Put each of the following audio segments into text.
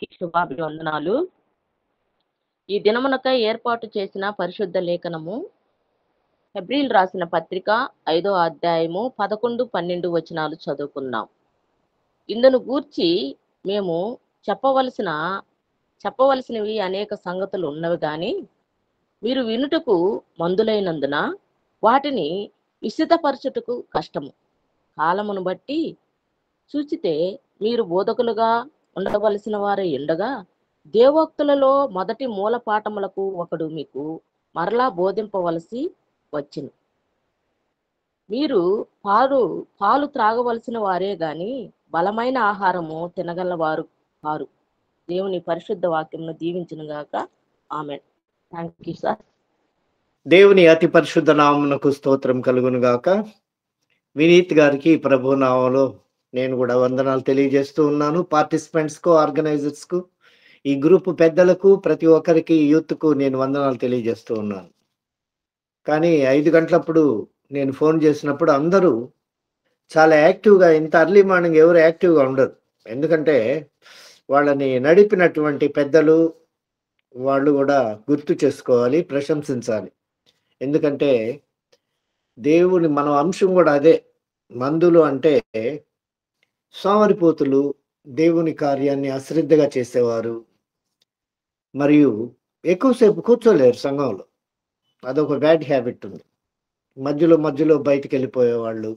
అందరికీ శుభాభివందనాలు. ఈ దినమునకై ఏర్పాటు చేసిన పరిశుద్ధ లేఖనము హెబ్రీలు రాసిన పత్రిక 5వ అధ్యాయము 11, 12 వచనాలు చదువుకుందాం. ఇందును గూర్చి మేము చెప్పవలసినవి అనేక సంగతులు ఉన్నవి గాని మీరు వినుటకు మందులైనందున వాటిని విశదపరచుటకు కష్టము. కాలమును బట్టి చూచితే మీరు బోధకులుగా ఉండవలసిన వారై ఉండగా దేవోక్తులలో మొదటి మూల పాఠములకు ఒకడు మీకు మరలా బోధింపవలసి వచ్చును. మీరు పాలు త్రాగవలసిన వారే గాని బలమైన ఆహారము తినగలవారు కారు. దేవుని పరిశుద్ధ వాక్యమును దీవించును గాక. ఆమేన్. Thank you sir. దేవుని అతి పరిశుద్ధ నామమునకు స్తోత్రం కలుగును గాక. వినీత్ గారికి ప్రభు నామములో నేను కూడా వందనాలు తెలియజేస్తూ ఉన్నాను. పార్టిసిపెంట్స్ కు, ఆర్గనైజర్స్ కు, ఈ గ్రూప్ పెద్దలకు, ప్రతి ఒక్కరికి, యూత్ కు నేను వందనాలు తెలియజేస్తూ ఉన్నాను. కానీ 5 గంటలప్పుడు నేను ఫోన్ చేసినప్పుడు అందరూ చాలా యాక్టివ్గా, ఇంత అర్లీ మార్నింగ్ ఎవరు యాక్టివ్గా ఉండరు. ఎందుకంటే వాళ్ళని నడిపినటువంటి పెద్దలు వాళ్ళు కూడా గుర్తు చేసుకోవాలి, ప్రశంసించాలి. ఎందుకంటే దేవుని మన అంశం కూడా అదే. మందులు అంటే సోమరిపోతులు, దేవుని కార్యాన్ని అశ్రద్ధగా చేసేవారు, మరియు ఎక్కువసేపు కూర్చోలేరు సంఘంలో. అదొక బ్యాడ్ హ్యాబిట్ ఉంది. మధ్యలో బయటికి వెళ్ళిపోయేవాళ్ళు.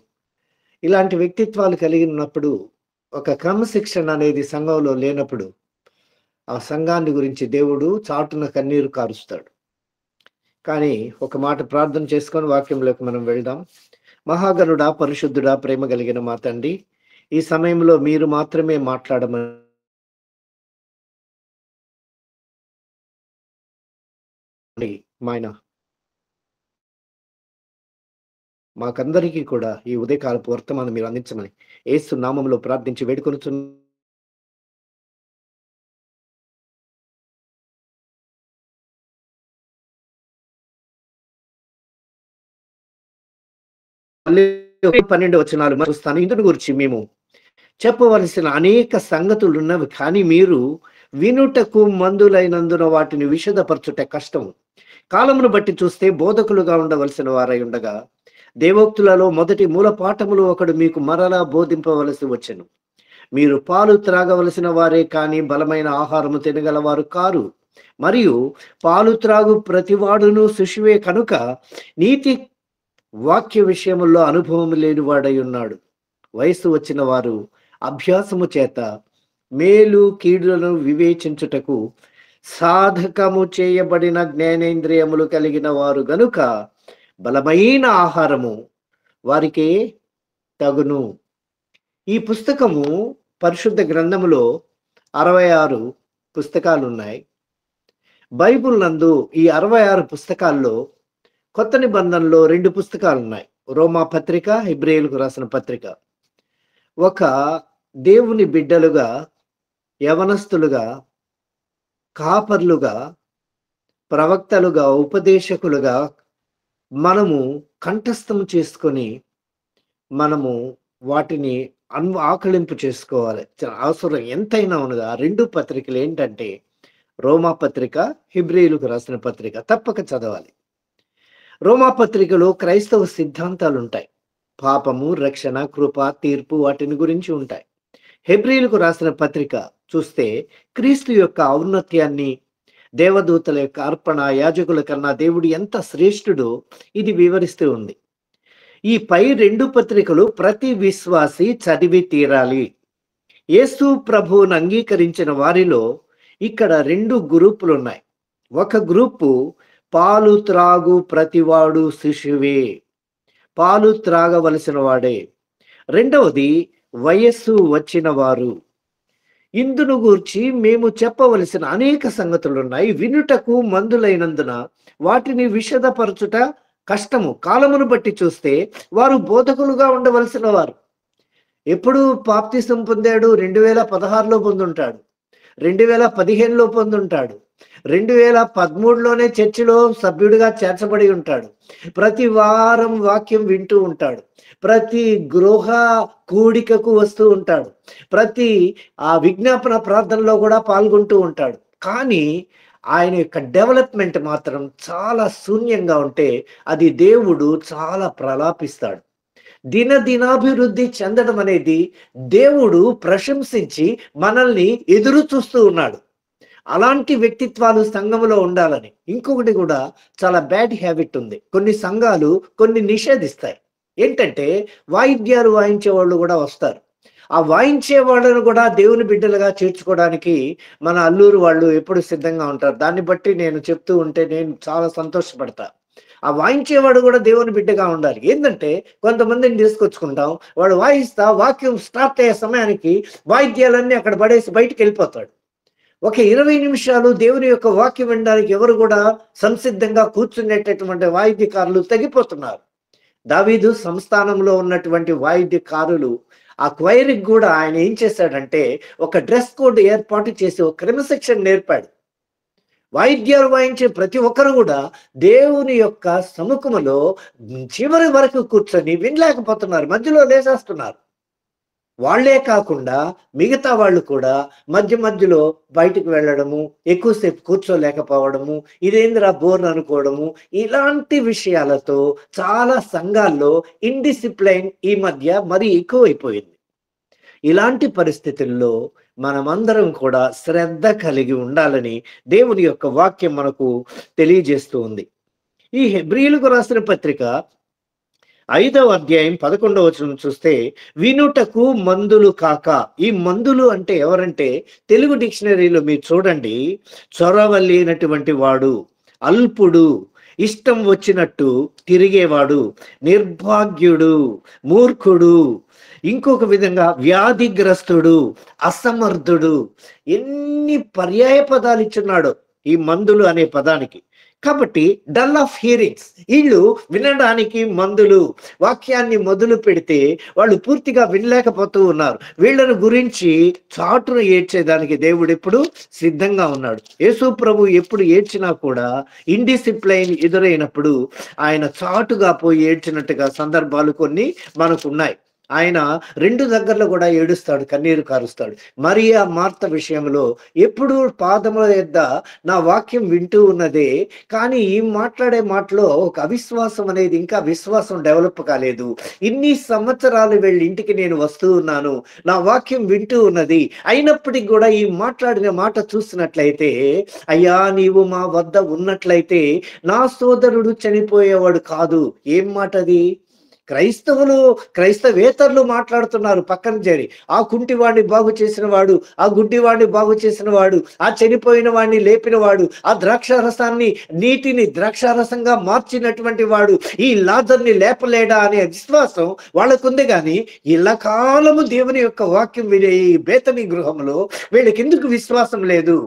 ఇలాంటి వ్యక్తిత్వాలు కలిగినప్పుడు, ఒక క్రమశిక్షణ అనేది సంఘంలో లేనప్పుడు ఆ సంఘాన్ని గురించి దేవుడు చాటున కన్నీరు కారుస్తాడు. కానీ ఒక మాట ప్రార్థన చేసుకొని వాక్యంలోకి మనం వెళ్దాం. మహాగణుడా, పరిశుద్ధుడా, ప్రేమ కలిగిన మా తండ్రి, ఈ సమయంలో మీరు మాత్రమే మాట్లాడమని మాకందరికీ కూడా ఈ ఉదయకాలపు వర్తమానం మీరు అందించమని యేసు నామములో ప్రార్థించి వేడుకొనుచున్నాము. మళ్ళీ 12 వచనాలు చూస్తాను. ఇందుని గురించి మేము చెప్పవలసిన అనేక సంగతులు ఉన్నవి, కానీ మీరు వినుటకు మందులైనందున వాటిని విశదపరచుట కష్టము. కాలమును బట్టి చూస్తే బోధకులుగా ఉండవలసిన వారై ఉండగా దేవోక్తులలో మొదటి మూల పాఠములు ఒకడు మీకు మరలా బోధింపవలసి వచ్చెను. మీరు పాలు త్రాగవలసిన వారే కానీ బలమైన ఆహారము తినగలవారు కారు. మరియు పాలు త్రాగు ప్రతివాడును శిశువే కనుక నీతి వాక్య విషయముల్లో అనుభవం లేనివాడై ఉన్నాడు. వయసు వచ్చిన వారు అభ్యాసము చేత మేలు కీడులను వివేచించుటకు సాధకము చేయబడిన జ్ఞానేంద్రియములు కలిగిన వారు గనుక బలమైన ఆహారము వారికే తగును. ఈ పుస్తకము పరిశుద్ధ గ్రంథములో 66 పుస్తకాలు ఉన్నాయి. బైబిల్ నందు ఈ 66 పుస్తకాల్లో కొత్త నిబంధనలో 2 పుస్తకాలు ఉన్నాయి. రోమా పత్రిక, హెబ్రీయులకు రాసిన పత్రిక. ఒక దేవుని బిడ్డలుగా, యవనస్తులుగా, కాపర్లుగా, ప్రవక్తలుగా, ఉపదేశకులుగా మనము కంఠస్థం చేసుకొని మనము వాటిని ఆకలింపు చేసుకోవాలి. అవసరం ఎంతైనా ఉన్నది. ఆ 2 పత్రికలు ఏంటంటే రోమా పత్రిక, హెబ్రీయులకు రాసిన పత్రిక తప్పక చదవాలి. రోమా పత్రికలో క్రైస్తవ సిద్ధాంతాలు ఉంటాయి. పాపము, రక్షణ, కృప, తీర్పు వాటిని గురించి ఉంటాయి. హెబ్రీయులకు రాసిన పత్రిక చూస్తే క్రీస్తు యొక్క ఔన్నత్యాన్ని, దేవదూతల యొక్క అర్పణ, యాజకుల కన్నా దేవుడు ఎంత శ్రేష్ఠుడో ఇది వివరిస్తూ ఉంది. ఈ పై 2 పత్రికలు ప్రతి విశ్వాసి చదివి తీరాలి. యేసు ప్రభువును అంగీకరించిన వారిలో ఇక్కడ 2 గ్రూపులు ఉన్నాయి. ఒక గ్రూపు పాలు త్రాగు ప్రతివాడు శిశువే, పాలు త్రాగవలసిన వాడే. రెండవది వయస్సు వచ్చిన వారు. ఇందును గూర్చి మేము చెప్పవలసిన అనేక సంగతులు ఉన్నాయి. వినుటకు మందులైనందున వాటిని విశదపరచుట కష్టము. కాలమును బట్టి చూస్తే వారు బోధకులుగా ఉండవలసిన వారు. ఎప్పుడు బాప్తిసం పొందాడు? 2016లో పొందుంటాడు, 2015లో పొందుంటాడు, 2013లోనే చర్చిలో సభ్యుడిగా చేర్చబడి ఉంటాడు. ప్రతి వారం వాక్యం వింటూ ఉంటాడు. ప్రతి గృహ కూడికకు వస్తూ ఉంటాడు. ప్రతి విజ్ఞాపన ప్రార్థనలో కూడా పాల్గొంటూ ఉంటాడు. కానీ ఆయన యొక్క డెవలప్మెంట్ మాత్రం చాలా శూన్యంగా ఉంటే అది దేవుడు చాలా ప్రలాపిస్తాడు. దినదినాభివృద్ధి చెందడం అనేది దేవుడు ప్రశంసించి మనల్ని ఎదురు చూస్తూ ఉన్నాడు. అలాంటి వ్యక్తిత్వాలు సంఘములో ఉండాలని. ఇంకొకటి కూడా చాలా బ్యాడ్ హ్యాబిట్ ఉంది. కొన్ని సంఘాలు కొన్ని నిషేధిస్తాయి. ఏంటంటే వాయిద్యాలు వాయించే వాళ్ళు కూడా వస్తారు. ఆ వాయించే వాళ్ళను కూడా దేవుని బిడ్డలుగా చేర్చుకోవడానికి మన అల్లూరు వాళ్ళు ఎప్పుడు సిద్ధంగా ఉంటారు. దాన్ని బట్టి నేను చెప్తూ ఉంటే నేను చాలా సంతోషపడతా. ఆ వాయించేవాడు కూడా దేవుని బిడ్డగా ఉండాలి. ఏంటంటే కొంతమందిని తీసుకొచ్చుకుంటాం, వాడు వాయిస్తా వాక్యం స్టార్ట్ అయ్యే సమయానికి వాయిద్యాలన్నీ అక్కడ పడేసి బయటికి వెళ్ళిపోతాడు. ఒక 20 నిమిషాలు దేవుని యొక్క వాక్యం వినడానికి ఎవరు కూడా సంసిద్ధంగా కూర్చునేటటువంటి వాయిద్యకారులు తగ్గిపోతున్నారు. దావీదు సంస్థానంలో ఉన్నటువంటి వాయిద్యకారులు ఆ క్వైర్కి కూడా ఆయన ఏం చేశాడంటే ఒక డ్రెస్ కోడ్ ఏర్పాటు చేసి ఒక క్రమశిక్షణ నేర్పాడు. వాయిద్యాలు వాయించే ప్రతి ఒక్కరు కూడా దేవుని యొక్క సముఖములో చివరి వరకు కూర్చొని వినలేకపోతున్నారు, మధ్యలో లేసేస్తున్నారు. వాళ్లే కాకుండా మిగతా వాళ్ళు కూడా మధ్యలో బయటకు వెళ్ళడము, ఎక్కువసేపు కూర్చోలేకపోవడము, ఇదేంద్రా బోర్ అనుకోవడము, ఇలాంటి విషయాలతో చాలా సంఘాల్లో ఇండిసిప్లైన్ ఈ మధ్య మరీ ఎక్కువైపోయింది. ఇలాంటి పరిస్థితుల్లో మనమందరం కూడా శ్రద్ధ కలిగి ఉండాలని దేవుని యొక్క వాక్యం మనకు తెలియజేస్తూ ఉంది. ఈ హెబ్రీయులకు రాసిన పత్రిక 5వ అధ్యాయం 11వ వచనం చూస్తే, వినుటకు మందులు కాక. ఈ మందులు అంటే ఎవరంటే తెలుగు డిక్షనరీలో మీరు చూడండి, చొరవ లేనటువంటి వాడు, అల్పుడు, ఇష్టం వచ్చినట్టు తిరిగేవాడు, నిర్భాగ్యుడు, మూర్ఖుడు, ఇంకొక విధంగా వ్యాధిగ్రస్తుడు, అసమర్థుడు, ఎన్ని పర్యాయ పదాలు ఇచ్చున్నాడు ఈ మందులు అనే పదానికి. కాబట్టి డల్ ఆఫ్ హియరింగ్స్, వీళ్ళు వినడానికి మందులు. వాక్యాన్ని మొదలు పెడితే వాళ్ళు పూర్తిగా వినలేకపోతూ ఉన్నారు. వీళ్ళను గురించి చాటును ఏడ్చేదానికి దేవుడు ఎప్పుడు సిద్ధంగా ఉన్నాడు. యేసు ప్రభు ఎప్పుడు ఏడ్చినా కూడా ఇండిసిప్లైన్ ఎదురైనప్పుడు ఆయన చాటుగా పోయి ఏడ్చినట్టుగా సందర్భాలు కొన్ని మనకు ఉన్నాయి. ఆయన 2 దగ్గరలో కూడా ఏడుస్తాడు, కన్నీరు కారుస్తాడు. మరియా మార్త విషయంలో ఎప్పుడు పాదముల యొద్ద నా వాక్యం వింటూ ఉన్నదే, కానీ ఈ మాట్లాడే మాటలో ఒక అవిశ్వాసం అనేది, ఇంకా విశ్వాసం డెవలప్ కాలేదు. ఇన్ని సంవత్సరాలు వెళ్ళి ఇంటికి నేను వస్తూ ఉన్నాను, నా వాక్యం వింటూ ఉన్నది, అయినప్పటికీ కూడా ఈ మాట్లాడిన మాట చూసినట్లయితే, అయ్యా నీవు మా వద్ద ఉన్నట్లయితే నా సోదరుడు చనిపోయేవాడు కాదు. ఏం మాట అది? క్రైస్తవేతరులు మాట్లాడుతున్నారు పక్కన చేరి. ఆ కుంటివాడిని బాగు చేసిన వాడు, ఆ గుడ్డివాడిని బాగు చేసిన వాడు, ఆ చనిపోయిన వాడిని లేపిన వాడు, ఆ ద్రాక్షారసాన్ని నీటిని ద్రాక్షారసంగా మార్చినటువంటి వాడు ఈ లాజర్ని లేపలేడా అనే విశ్వాసం వాళ్ళకుంది. కానీ ఇలా కాలము దేవుని యొక్క వాక్యం వినే ఈ బేతనీ గృహంలో వీళ్ళకి ఎందుకు విశ్వాసం లేదు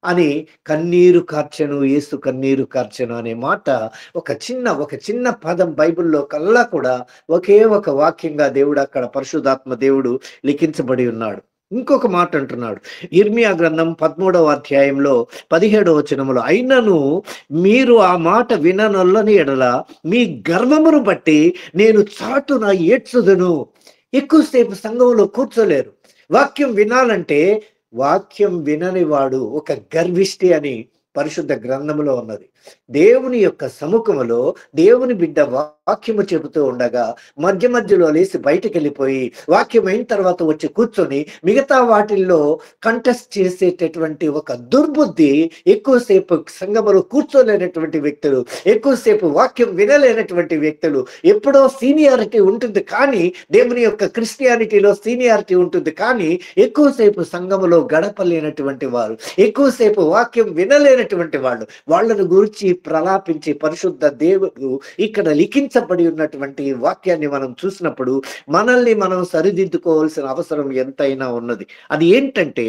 అని కన్నీరు కార్చెను, యేసు కన్నీరు కార్చెను అనే మాట ఒక చిన్న పదం బైబిల్లో కల్లా కూడా ఒకే ఒక వాక్యంగా దేవుడు అక్కడ పరిశుద్ధాత్మ దేవుడు లిఖించబడి ఉన్నాడు. ఇంకొక మాట అంటున్నాడు ఇర్మియా గ్రంథం 13వ అధ్యాయంలో 17వ వచనములో, అయినను మీరు ఆ మాట విననొల్లని ఎడల మీ గర్వమును బట్టి నేను చాటున ఏడ్చుదును. ఎక్కువసేపు సంఘంలో కూర్చోలేరు. వాక్యం వినాలంటే వాక్యం వినని వాడు ఒక గర్విష్టి అని పరిశుద్ధ గ్రంథములో ఉన్నది. దేవుని యొక్క సముఖములో దేవుని బిడ్డ వాక్యము చెబుతూ ఉండగా మధ్యలో లేసి బయటకు వెళ్ళిపోయి వాక్యం అయిన తర్వాత వచ్చి కూర్చొని మిగతా వాటిల్లో కంటెస్ట్ చేసేటటువంటి ఒక దుర్బుద్ధి, ఎక్కువసేపు సంఘములో కూర్చోలేనటువంటి వ్యక్తులు, ఎక్కువసేపు వాక్యం వినలేనటువంటి వ్యక్తులు. ఎప్పుడో సీనియారిటీ ఉంటుంది కానీ దేవుని యొక్క క్రిస్టియానిటీలో సీనియారిటీ ఉంటుంది, కానీ ఎక్కువసేపు సంఘములో గడపలేనటువంటి వారు, ఎక్కువసేపు వాక్యం వినలేనటువంటి వాళ్ళు, వాళ్ళను గురించి ప్రలాపించి పరిశుద్ధ దేవుడు ఇక్కడ లిఖించబడి ఉన్నటువంటి వాక్యాన్ని మనం చూసినప్పుడు మనల్ని మనం సరిదిద్దుకోవాల్సిన అవసరం ఎంతైనా ఉన్నది. అది ఏంటంటే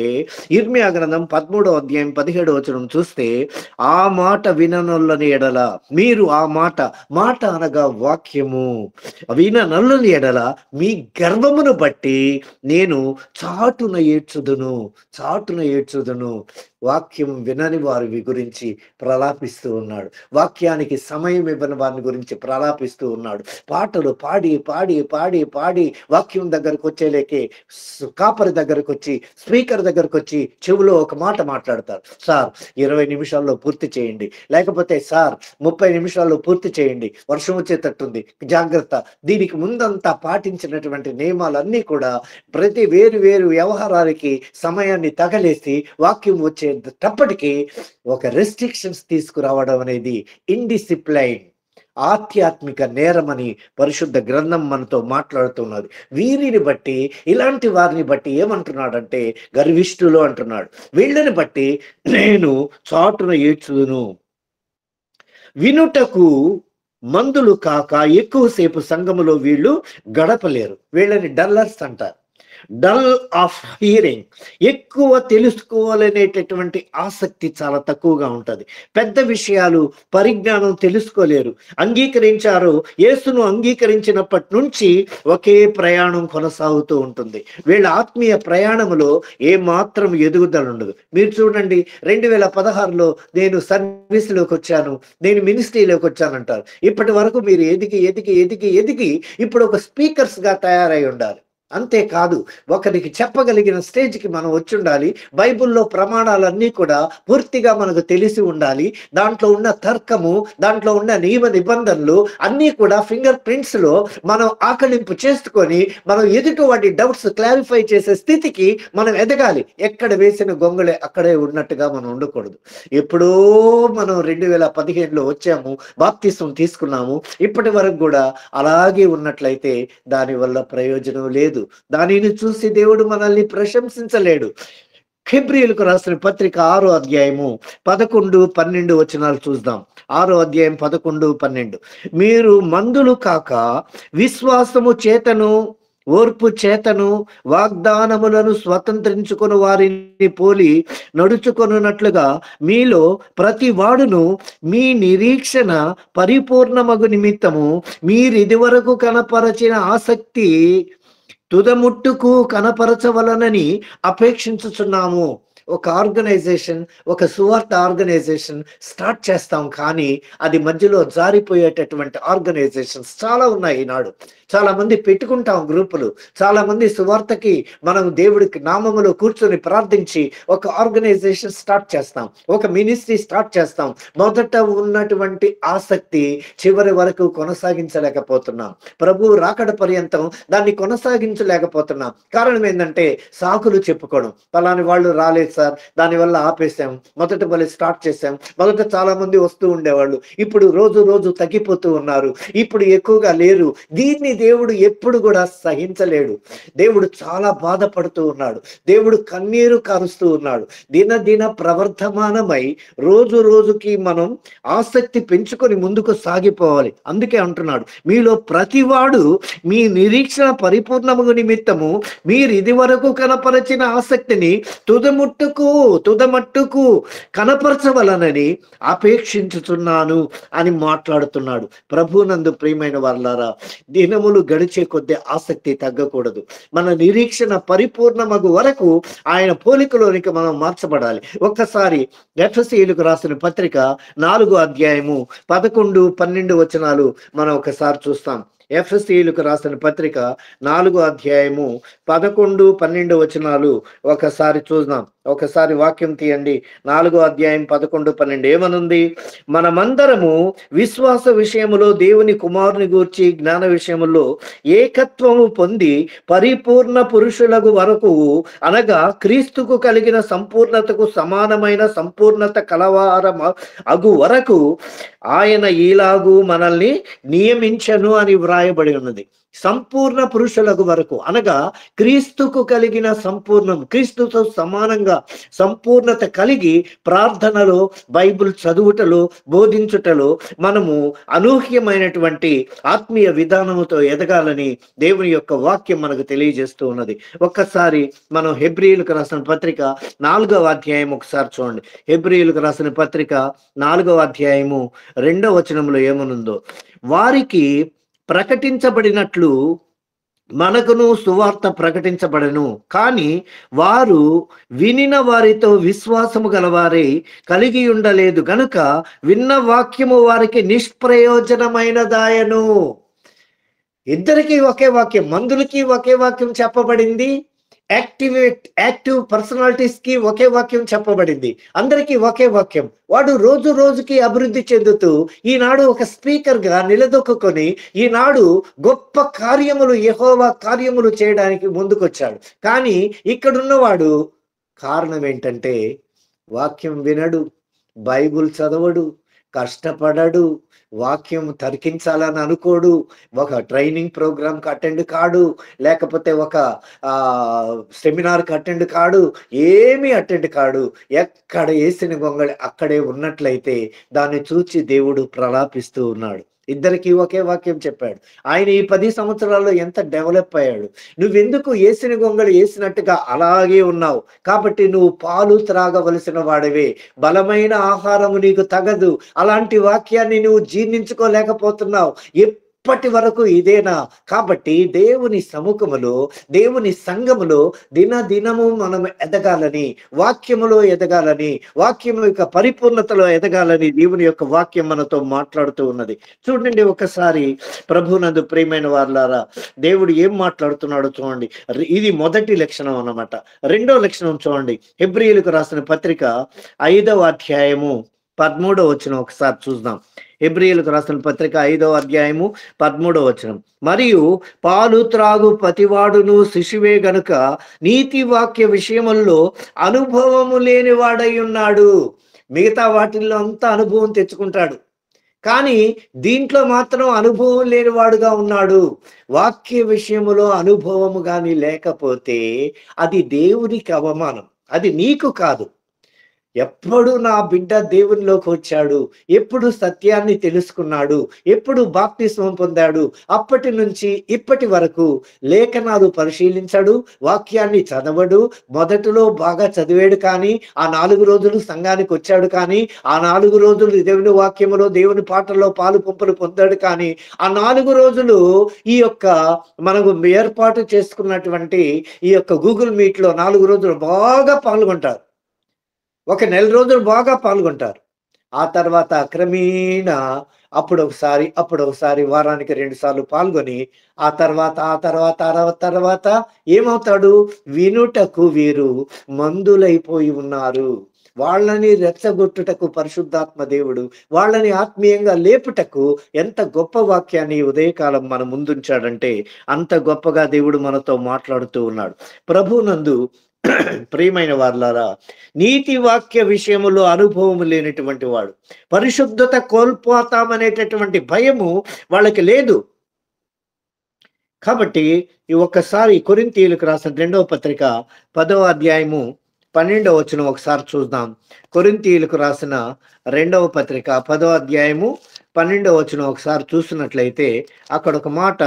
ఇర్మియా గ్రంథం 13వ అధ్యాయం 17వ వచనం చూస్తే, ఆ మాట విననొల్లని ఎడల, మీరు ఆ మాట అనగా వాక్యము విననొల్లని ఎడల మీ గర్వమును బట్టి నేను చాటున ఏడ్చుదును. వాక్యం వినని వారి గురించి ప్రలాపిస్తూ ఉన్నాడు. వాక్యానికి సమయం ఇవ్వని వారిని గురించి ప్రలాపిస్తూ ఉన్నాడు. పాటలు పాడి పాడి పాడి పాడి వాక్యం దగ్గరకు వచ్చేలేకే కాపరి దగ్గరకు వచ్చి, స్పీకర్ దగ్గరకు వచ్చి చెవిలో ఒక మాట మాట్లాడతారు. సార్ 20 నిమిషాల్లో పూర్తి చేయండి, లేకపోతే సార్ 30 నిమిషాల్లో పూర్తి చేయండి, వర్షం వచ్చేటట్టుంది, జాగ్రత్త. దీనికి ముందంతా పాటించినటువంటి నియమాలన్నీ కూడా ప్రతి వేరు వేరు వ్యవహారాలకి సమయాన్ని తగలేసి వాక్యం వచ్చేటప్పటికి ఒక రెస్ట్రిక్షన్స్ తీసుకురావడం అనేది ఇండిసిప్లైన్, ఆధ్యాత్మిక నేరమని పరిశుద్ధ గ్రంథం మనతో మాట్లాడుతున్నది. వీరిని బట్టి, ఇలాంటి వారిని బట్టి ఏమంటున్నాడంటే గర్విష్ఠులు అంటున్నాడు. వీళ్ళని బట్టి నేను చాటున ఏడ్చుదును. వినుటకు మందులు కాక ఎక్కువసేపు సంఘములో వీళ్ళు గడపలేరు. వీళ్ళని డల్లర్స్ అంటారు. డల్ ఆఫ్ హియరింగ్, ఎక్కువ తెలుసుకోవాలనేటటువంటి ఆసక్తి చాలా తక్కువగా ఉంటుంది. పెద్ద విషయాలు, పరిజ్ఞానం తెలుసుకోలేరు. అంగీకరించారు, యేసును అంగీకరించినప్పటి నుంచి ఒకే ప్రయాణం కొనసాగుతూ ఉంటుంది. వీళ్ళ ఆత్మీయ ప్రయాణంలో ఏమాత్రం ఎదుగుదల ఉండదు. మీరు చూడండి, 2016లో నేను సర్వీస్లోకి వచ్చాను, నేను మినిస్ట్రీలోకి వచ్చానంటారు. ఇప్పటి వరకు మీరు ఎదిగి ఎదిగి ఎదిగి ఎదిగి ఇప్పుడు ఒక స్పీకర్స్గా తయారై ఉండాలి. అంతేకాదు, ఒకరికి చెప్పగలిగిన స్టేజ్కి మనం వచ్చి ఉండాలి. బైబిల్లో ప్రమాణాలన్నీ కూడా పూర్తిగా మనకు తెలిసి ఉండాలి. దాంట్లో ఉన్న తర్కము, దాంట్లో ఉన్న నియమ నిబంధనలు అన్నీ కూడా ఫింగర్ ప్రింట్స్ లో మనం ఆకలింపు చేసుకొని మనం ఎదుటి వాటి డౌట్స్ క్లారిఫై చేసే స్థితికి మనం ఎదగాలి. ఎక్కడ వేసిన గొంగళే అక్కడే ఉన్నట్టుగా మనం ఉండకూడదు. ఎప్పుడో మనం 2015లో వచ్చాము, బాప్తిసం తీసుకున్నాము, ఇప్పటి వరకు కూడా అలాగే ఉన్నట్లయితే దానివల్ల ప్రయోజనం లేదు. దానిని చూసి దేవుడు మనల్ని ప్రశంసించలేడు. హెబ్రీయులకు రాసిన పత్రిక 6వ అధ్యాయము 11, 12 వచనాలు చూద్దాం. 6వ అధ్యాయం 11, 12. మీరు మందులు కాక విశ్వాసము చేతను ఓర్పు చేతను వాగ్దానములను స్వతంత్రించుకుని వారిని పోలి నడుచుకొనున్నట్లుగా మీలో ప్రతి వాడును మీ నిరీక్షణ పరిపూర్ణమగు నిమిత్తము మీరు ఇదివరకు కనపరచిన ఆసక్తి తుదముట్టుకు కనపరచవలనని అపేక్షించుచున్నాము. ఒక ఆర్గనైజేషన్, ఒక సువార్త ఆర్గనైజేషన్ స్టార్ట్ చేస్తాం, కానీ అది మధ్యలో జారిపోయేటటువంటి ఆర్గనైజేషన్స్ చాలా ఉన్నాయి ఈనాడు. చాలా మంది పెట్టుకుంటాం గ్రూపులు, చాలా మంది సువార్తకి మనం దేవుడికి నామములో కూర్చొని ప్రార్థించి ఒక ఆర్గనైజేషన్ స్టార్ట్ చేస్తాం, ఒక మినిస్ట్రీ స్టార్ట్ చేస్తాం. మొదట ఉన్నటువంటి ఆసక్తి చివరి వరకు కొనసాగించలేకపోతున్నాం. ప్రభు రాకడ పర్యంతం దాన్ని కొనసాగించలేకపోతున్నాం. కారణం ఏంటంటే సాకులు చెప్పుకోవడం. పలాని వాళ్ళు రాలేదు సార్, దానివల్ల ఆపేసాం. మొదట బలి స్టార్ట్ చేసాం, మొదట చాలా మంది వస్తూ ఉండేవాళ్ళు, ఇప్పుడు రోజు రోజు తగ్గిపోతూ ఉన్నారు, ఇప్పుడు ఎక్కువగా లేరు. దీన్ని దేవుడు ఎప్పుడు కూడా సహించలేడు. దేవుడు చాలా బాధపడుతూ ఉన్నాడు. దేవుడు కన్నీరు కారుస్తూ ఉన్నాడు. దినదిన ప్రవర్ధమానమై రోజు రోజుకి మనం ఆసక్తి పెంచుకొని ముందుకు సాగిపోవాలి. అందుకే అంటున్నాడు, మీలో ప్రతివాడు మీ నిరీక్షణ పరిపూర్ణము నిమిత్తము మీరు ఇది వరకు కనపరచిన ఆసక్తిని తుదమట్టుకు కనపరచవలనని అపేక్షించుతున్నాను అని మాట్లాడుతున్నాడు. ప్రభునందు ప్రియమైన వారలారా, దినములు గడిచే కొద్దీ ఆసక్తి తగ్గకూడదు. మన నిరీక్షణ పరిపూర్ణమగు వరకు ఆయన పోలికలోనికి మనం మార్చబడాలి. ఒక్కసారి ఎఫెసీయులకు రాసిన పత్రిక 4వ అధ్యాయము 11, 12 వచనాలు మనం ఒకసారి చూస్తాం. ఎఫెసీయులకు రాసిన పత్రిక 4వ అధ్యాయము 11, 12 వచనాలు ఒకసారి చూద్దాం. ఒకసారి వాక్యం తీయండి. 4వ అధ్యాయం 11, 12 ఏమనుంది? మనమందరము విశ్వాస విషయములో దేవుని కుమారుని గూర్చి జ్ఞాన విషయములో ఏకత్వము పొంది పరిపూర్ణ పురుషులకు వరకు, అనగా క్రీస్తుకు కలిగిన సంపూర్ణతకు సమానమైన సంపూర్ణత కలవారం అగు వరకు ఆయన ఈలాగు మనల్ని నియమించను అని వ్రాయబడి ఉన్నది. సంపూర్ణ పురుషులకు వరకు, అనగా క్రీస్తుకు కలిగిన సంపూర్ణం, క్రీస్తుతో సమానంగా సంపూర్ణత కలిగి ప్రార్థనలో, బైబిల్ చదువుటలో, బోధించుటలో మనము అనూహ్యమైనటువంటి ఆత్మీయ విధానముతో ఎదగాలని దేవుని యొక్క వాక్యం మనకు తెలియజేస్తూ ఉన్నది. ఒక్కసారి మనం హెబ్రీయులకు రాసిన పత్రిక 4వ అధ్యాయం ఒకసారి చూడండి. హెబ్రీయులకు రాసిన పత్రిక 4వ అధ్యాయము 2వ వచనంలో ఏమనుందో? వారికి ప్రకటించబడినట్లు మనకును సువార్త ప్రకటించబడెను. కానీ వారు వినిన వారితో విశ్వాసము గలవారై కలిగి ఉండలేదు గనుక విన్న వాక్యము వారికి నిష్ప్రయోజనమైనదాయను. ఇద్దరికి ఒకే వాక్యం, మందులకి ఒకే వాక్యం చెప్పబడింది, యాక్టివ్ పర్సనాలిటీస్ కి ఒకే వాక్యం చెప్పబడింది. అందరికీ ఒకే వాక్యం. వాడు రోజు రోజుకి అభివృద్ధి చెందుతూ ఈనాడు ఒక స్పీకర్ గా నిలదొక్కుని ఈనాడు గొప్ప కార్యములు, యెహోవా కార్యములు చేయడానికి ముందుకొచ్చాడు. కానీ ఇక్కడున్నవాడు కారణం ఏంటంటే వాక్యం వినడు, బైబుల్ చదవడు, కష్టపడడు, వాక్యం తర్కించాలని అనుకోడు, ఒక ట్రైనింగ్ ప్రోగ్రామ్కి అటెండ్ కాడు, లేకపోతే ఒక సెమినార్కి అటెండ్ కాడు, ఏమీ అటెండ్ కాడు. ఎక్కడ వేసిన గొంగళి అక్కడే ఉన్నట్లయితే దాన్ని చూచి దేవుడు ప్రలాపిస్తూ ఉన్నాడు. ఇద్దరికి ఒకే వాక్యం చెప్పాడు. ఆయన ఈ 10 సంవత్సరాల్లో ఎంత డెవలప్ అయ్యాడు. నువ్వెందుకు ఏసిన గొంగళి వేసినట్టుగా అలాగే ఉన్నావు? కాబట్టి నువ్వు పాలు త్రాగవలసిన వాడివే, బలమైన ఆహారము నీకు తగదు. అలాంటి వాక్యాన్ని నువ్వు జీర్ణించుకోలేకపోతున్నావు. ఇప్పటి వరకు ఇదేనా? కాబట్టి దేవుని సముఖములో, దేవుని సంఘములో దినదినము మనం ఎదగాలని, వాక్యములో ఎదగాలని, వాక్యము యొక్క పరిపూర్ణతలో ఎదగాలని దేవుని యొక్క వాక్యం మనతో మాట్లాడుతూ ఉన్నది. చూడండి ఒకసారి ప్రభునందు ప్రియమైన వారులారా, దేవుడు ఏం మాట్లాడుతున్నాడో చూడండి. ఇది మొదటి లక్షణం అన్నమాట. రెండో లక్షణం చూడండి. హెబ్రీయులకు రాసిన పత్రిక 5వ అధ్యాయము 13వ వచనం ఒకసారి చూద్దాం. హెబ్రీయులకు రాసిన పత్రిక 5వ అధ్యాయము 13వ వచనం. మరియు పాలు త్రాగు ప్రతివాడును శిశువే గనుక నీతి వాక్య విషయముల్లో అనుభవము లేని వాడై ఉన్నాడు. మిగతా వాటిల్లో అంతా అనుభవం తెచ్చుకుంటాడు, కానీ దీంట్లో మాత్రం అనుభవం లేనివాడుగా ఉన్నాడు. వాక్య విషయములో అనుభవము కానీ లేకపోతే అది దేవునికి అవమానం, అది నీకు కాదు. ఎప్పుడు నా బిడ్డ దేవునిలోకి వచ్చాడు, ఎప్పుడు సత్యాన్ని తెలుసుకున్నాడు, ఎప్పుడు బాప్తిస్మం పొందాడు, అప్పటి నుంచి ఇప్పటి వరకు లేఖనాలు పరిశీలించడు, వాక్యాన్ని చదవడు. మొదటిలో బాగా చదివాడు, కానీ ఆ 4 రోజులు సంఘానికి వచ్చాడు, కానీ ఆ 4 రోజులు దేవుని వాక్యములో, దేవుని పాటల్లో పాలు పంపులు పొందాడు. కానీ ఆ 4 రోజులు ఈ యొక్క మనకు ఏర్పాటు చేసుకున్నటువంటి ఈ యొక్క గూగుల్ మీట్ లో 4 రోజులు బాగా పాల్గొంటారు. ఒక నెల రోజులు బాగా పాల్గొంటారు. ఆ తర్వాత క్రమేణా అప్పుడు ఒకసారి వారానికి 2 సార్లు పాల్గొని ఆ తర్వాత ఏమవుతాడు? వినుటకు వీరు మందులైపోయి ఉన్నారు. వాళ్ళని రెచ్చగొట్టుటకు పరిశుద్ధాత్మ దేవుడు వాళ్ళని ఆత్మీయంగా లేపుటకు ఎంత గొప్ప వాక్యాన్ని ఉదయకాలం మన ముందుంచాడంటే అంత గొప్పగా దేవుడు మనతో మాట్లాడుతూ ఉన్నాడు. ప్రభునందు ప్రియమైన వారులారా, నీతి వాక్య విషయములో అనుభవం లేనటువంటి వాడు, పరిశుద్ధత కోల్పోతామనేటటువంటి భయము వాళ్ళకి లేదు. కాబట్టి ఈ ఒక్కసారి కొరింథీయులకు రాసిన 2వ పత్రిక 10వ అధ్యాయము 12వ వచనం ఒకసారి చూద్దాం. కొరింథీయులకు రాసిన 2వ పత్రిక 10వ అధ్యాయము 12వ వచనం ఒకసారి చూసినట్లయితే అక్కడ ఒక మాట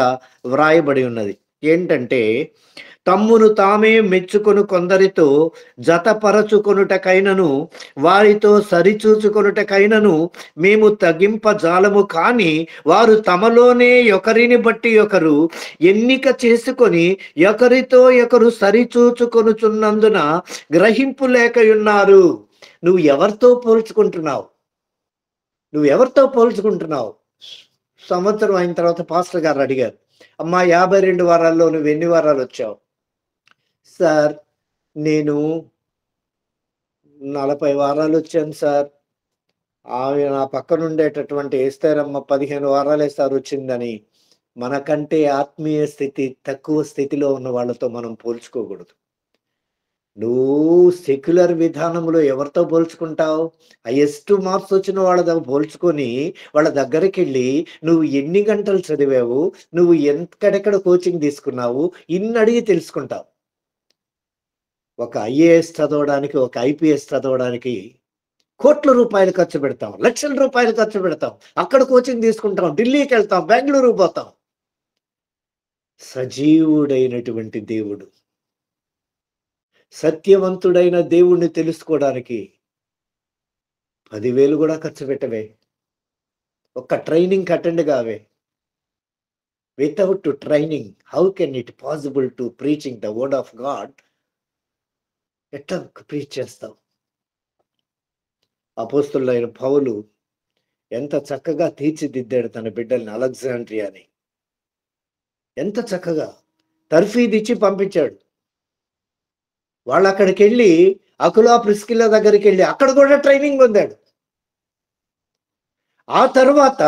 వ్రాయబడి ఉన్నది. ఏంటంటే, తమ్మును తామే మెచ్చుకొను కొందరితో జతపరచుకొనుటకైనను వారితో సరిచూచుకొనుటకైనను మేము తగ్గింపజాలము, కానీ వారు తమలోనే ఒకరిని బట్టి ఒకరు ఎన్నిక చేసుకొని ఒకరితో ఒకరు సరిచూచుకొనుచున్నందున గ్రహింపు లేకయున్నారు. నువ్వు ఎవరితో పోల్చుకుంటున్నావు? సంవత్సరం అయిన తర్వాత పాస్టర్ గారు అడిగారు, అమ్మా 52 వారాల్లో నువ్వు ఎన్ని వారాలు వచ్చావు? సార్, నేను 40 వారాలు వచ్చాను సార్. ఆమె నా పక్కన ఉండేటటువంటి ఏస్తారమ్మ 15 వారాలే సార్ వచ్చిందని. మనకంటే ఆత్మీయ స్థితి తక్కువ స్థితిలో ఉన్న వాళ్ళతో మనం పోల్చుకోకూడదు. నువ్వు సెక్యులర్ విధానంలో ఎవరితో పోల్చుకుంటావు? హైయెస్ట్ మార్క్స్ వచ్చిన వాళ్ళతో పోల్చుకొని వాళ్ళ దగ్గరికి వెళ్ళి నువ్వు ఎన్ని గంటలు చదివావు, నువ్వు ఎక్కడెక్కడ కోచింగ్ తీసుకున్నావు, ఇన్ని అడిగి తెలుసుకుంటావు. ఒక ఐఏఎస్ చదవడానికి, ఒక ఐపీఎస్ చదవడానికి కోట్ల రూపాయలు ఖర్చు పెడతాం, లక్షల రూపాయలు ఖర్చు పెడతాం, అక్కడ కోచింగ్ తీసుకుంటాం, ఢిల్లీకి వెళ్తాం, బెంగళూరు పోతాం. సజీవుడైనటువంటి దేవుడు, సత్యవంతుడైన దేవుణ్ణి తెలుసుకోవడానికి 10,000 కూడా ఖర్చు పెట్టవే, ఒక్క ట్రైనింగ్ అటెండ్ కావే. Without training how can it possible to preaching the word of God? ఎట్లా ప్రీచ్ చేస్తావు? అపోస్తులైన పౌలు ఎంత చక్కగా తీర్చిదిద్దాడు తన బిడ్డల్ని అలెగ్జాండ్రియాని. ఎంత చక్కగా తర్ఫీదిచ్చి పంపించాడు. వాళ్ళు అక్కడికి వెళ్ళి అకులా ప్రిస్కిల్లా దగ్గరికి వెళ్ళి అక్కడ కూడా ట్రైనింగ్ పొందాడు. ఆ తర్వాత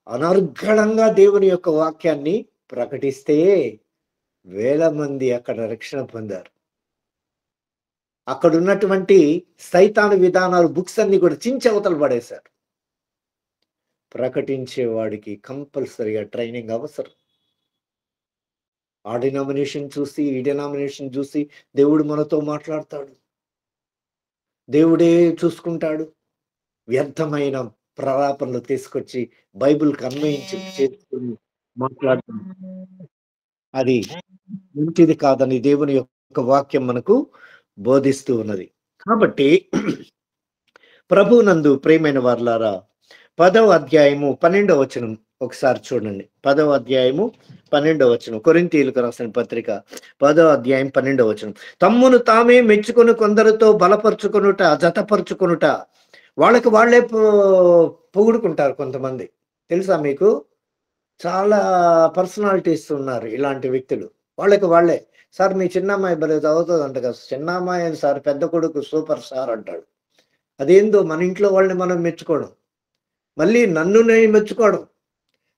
అనర్గళంగా దేవుని యొక్క వాక్యాన్ని ప్రకటిస్తే వేల మంది అక్కడ రక్షణ పొందారు. అక్కడ ఉన్నటువంటి సైతాను విధానాలు, బుక్స్ అన్ని కూడా చించి అవతల పడేశారు. ప్రకటించేవాడికి కంపల్సరిగా ట్రైనింగ్ అవసరం. ఆ డినామినేషన్ చూసి ఈ డినామినేషన్ చూసి దేవుడు మనతో మాట్లాడతాడు, దేవుడే చూసుకుంటాడు. వ్యర్థమైన ప్రలాపనలు తీసుకొచ్చి బైబిల్కి అన్వయించి చేసుకుని మాట్లాడతాం. అది మంచిది కాదని దేవుని యొక్క వాక్యం మనకు బోధిస్తూ ఉన్నది. కాబట్టి ప్రభునందు ప్రియమైన వారలారా, 10వ అధ్యాయము 12వ వచనం ఒకసారి చూడండి. 10వ అధ్యాయము 12వ వచనం, కొరింథీయులకు రాసిన పత్రిక 10వ అధ్యాయం 12వ వచనం. తమ్మును తామే మెచ్చుకొని కొందరితో బలపరుచుకొనుట, జతపరుచుకొనుట. వాళ్ళకి వాళ్ళే పొగుడుకుంటారు కొంతమంది. తెలుసా మీకు? చాలా పర్సనాలిటీస్ ఉన్నారు ఇలాంటి వ్యక్తులు. వాళ్ళకి వాళ్ళే, సార్ మీ చిన్నమ్మాయి భలే చదువుతుంది అంట కదా, చిన్నమ్మాయి సార్, పెద్ద కొడుకు సూపర్ సార్ అంటాడు. అదేందో మన ఇంట్లో వాళ్ళని మనం మెచ్చుకోవడం, మళ్ళీ నన్ను నేను మెచ్చుకోవడం.